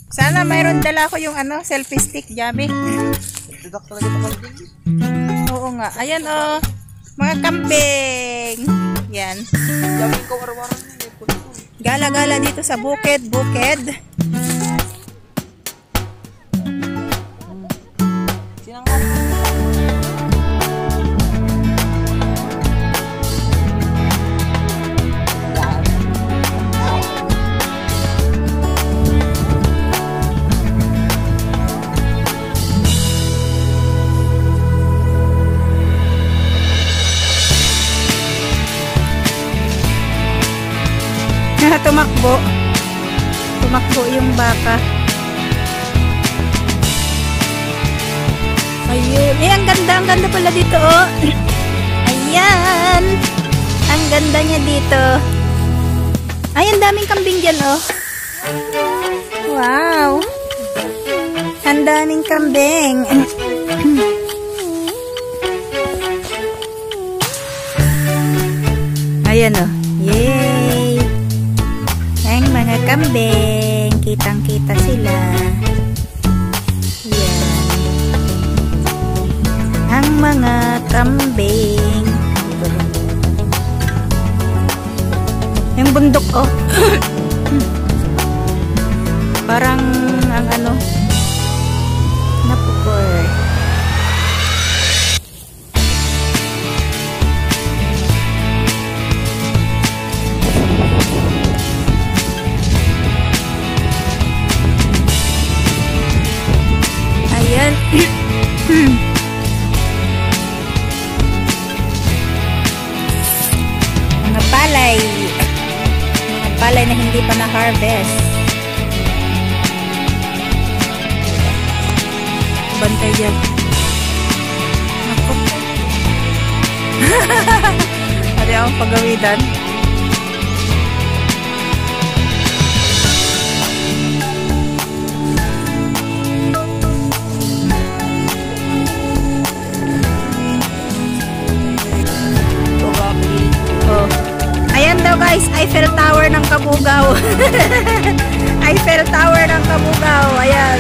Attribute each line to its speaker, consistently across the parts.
Speaker 1: Sana mayroon dala ko yung ano, selfie stick, Jami. Oo nga. Ayan oh. Mga kambing. Yan. Gala-gala dito sa bukid. Tumakbo yung baka. Ayun. Ang ganda pala dito oh. Ayan. Ang ganda niya dito. Ay, ang daming kambing dyan oh. Wow. Ang daming kambing. Ayan oh. Yay. Ang mga kambing, kitang-kita sila. Yan. Ang mga kambing. Yung bundok, oh. Parang, ang ano, napukor. Mga palay na hindi pa na-harvest. Bantay dyan. Ako. Hari akong pagawidan. Ayan daw guys, Eiffel Tower ng Kabugao. Eiffel Tower ng Kabugao. Ayan.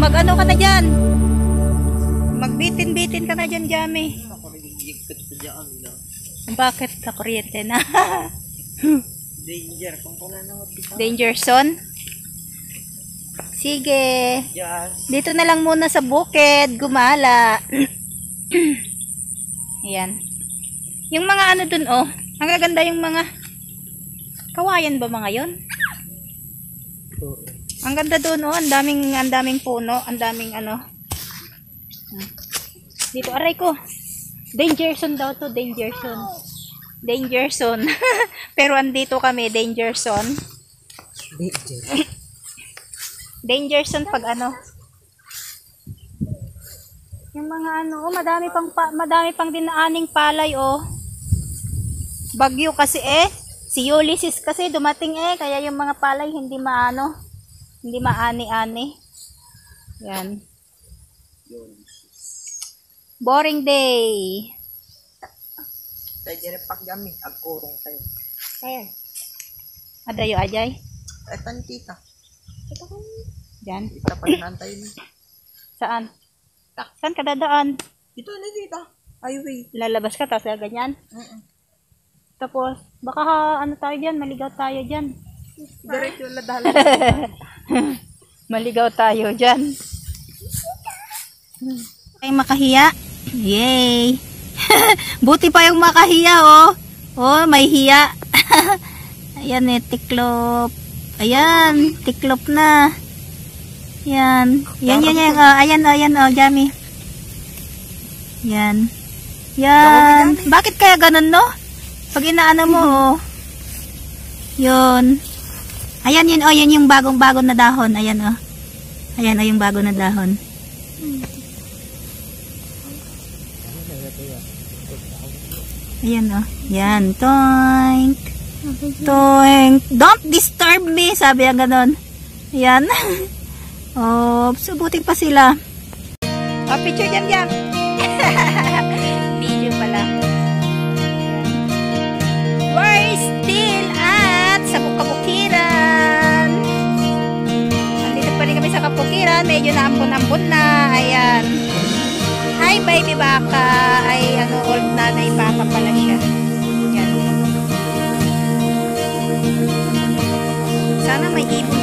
Speaker 1: Mag-ano ka na dyan? Magbitin-bitin ka na dyan, Jami. Bakit? Kakuryente na.
Speaker 2: Danger.
Speaker 1: Danger zone? Sige. Dito na lang muna sa bukid. Gumala. Ayan. Yung mga ano dun, oh. Ang gaganda yung mga kawayan ba mga yon? Ang ganda doon oh, ang daming puno, ang daming ano. Dito aray ko. Danger zone daw to, danger zone. Danger zone. Pero andito kami, danger zone. Danger zone pag ano. Yung mga ano, oh, madami pang dinaaning palay oh. Bagyo kasi eh. Si Ulysses kasi dumating eh, kaya yung mga palay hindi maano. Hindi maani-ani. Yan. Boring day.
Speaker 2: Tayo pak kami. Agkurong tayo.
Speaker 1: Ayan. Adayo ajay.
Speaker 2: Etan tita. Ito kan.
Speaker 1: Diyan.
Speaker 2: Ita pa nantay ni.
Speaker 1: Saan? Saan ka dadaan?
Speaker 2: Ito na tita. Highway.
Speaker 1: Lalabas ka tapos ganyan? Tapos, baka ano tayo dyan, maligaw tayo dyan.
Speaker 2: Diretso ladal.
Speaker 1: Maligaw tayo dyan. Ay makahiya. Yay. Buti pa yung makahiya oh. Oh, may hiya. Ayan eh, tiklop. Ayan, tiklop na. Yan. Yan. Ayan, Jami. Yan. Yan. Bakit kaya ganun, no? Pag inaano mo, Yun. Ayan yun, yun yung bagong-bago na dahon. Ayan, Ayan, yung bago na dahon. Ayan, Yan. Toink. Toink. Don't disturb me, sabi ang ganon. Ayan. Subutin pa sila. Picture jam. Video pala. We're still at sa kabukiran. Nandito pa rin kami sa kabukiran. Medyo naampon-ampon na. Ayan. Hi, baby baka. Ay, old nanay baka pala siya. Yan. Sana may ibon,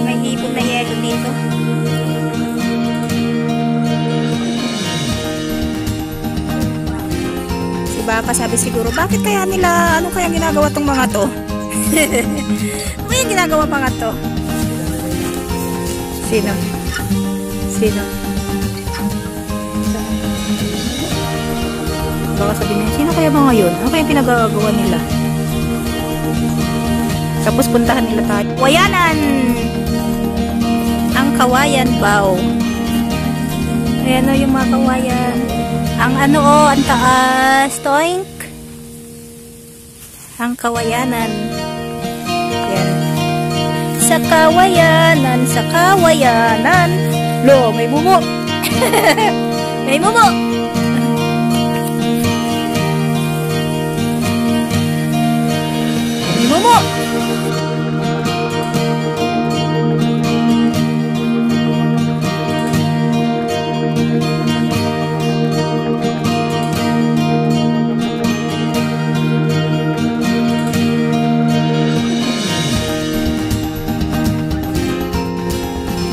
Speaker 1: may ibon na yelo dito. Si baka sabi siguro, bakit kaya nila, ano kaya ginagawa tong mga to? Ano yung ginagawa mga to? Sino? Baka sabihin niya, sino kaya mga yun? Ano kaya pinagagawa nila? Tapos puntahan nila tayo. Kawayanan! Ang kawayan baw. Ayan yung mga kawayan. Ang ang taas. Toink! Ang kawayanan. Ayan. Sa kawayanan. Lo, may mumo! May mumo! Momo!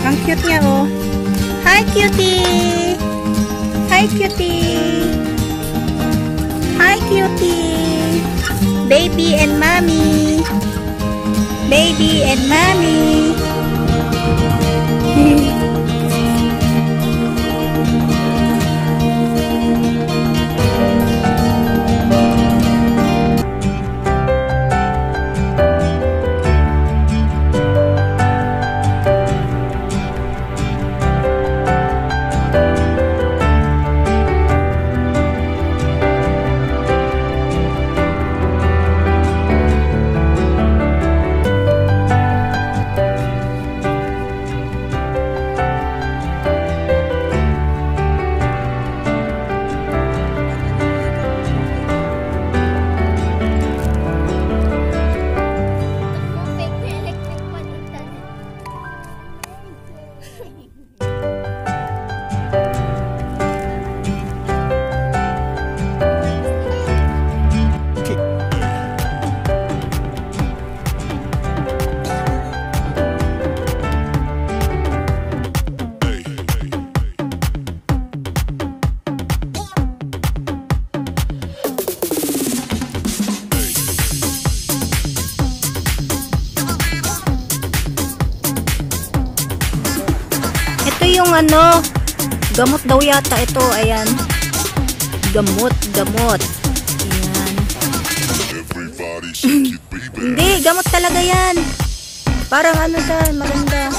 Speaker 1: Ang cute niya, Hi, cutie! Hi, cutie! Hi, cutie! Baby and mommy. Baby and mommy. Yung gamot daw yata ito. Ayan. Gamot. Ayan. Hindi, gamot talaga yan. Parang maganda.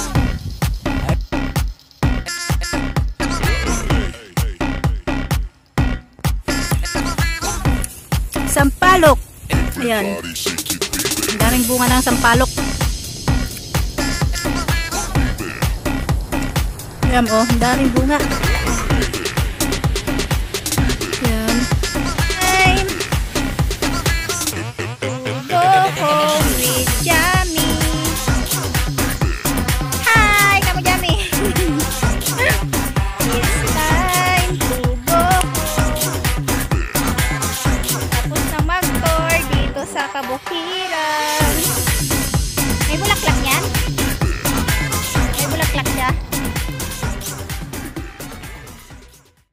Speaker 1: Sampalok. Ayan. Ang daming bunga ng sampalok. Ayan, ang daming bunga. Ayan. Go home with Jami. Hi, kamu Jami. It's time to go home. Tapos na mag-tour dito sa Kabukiran.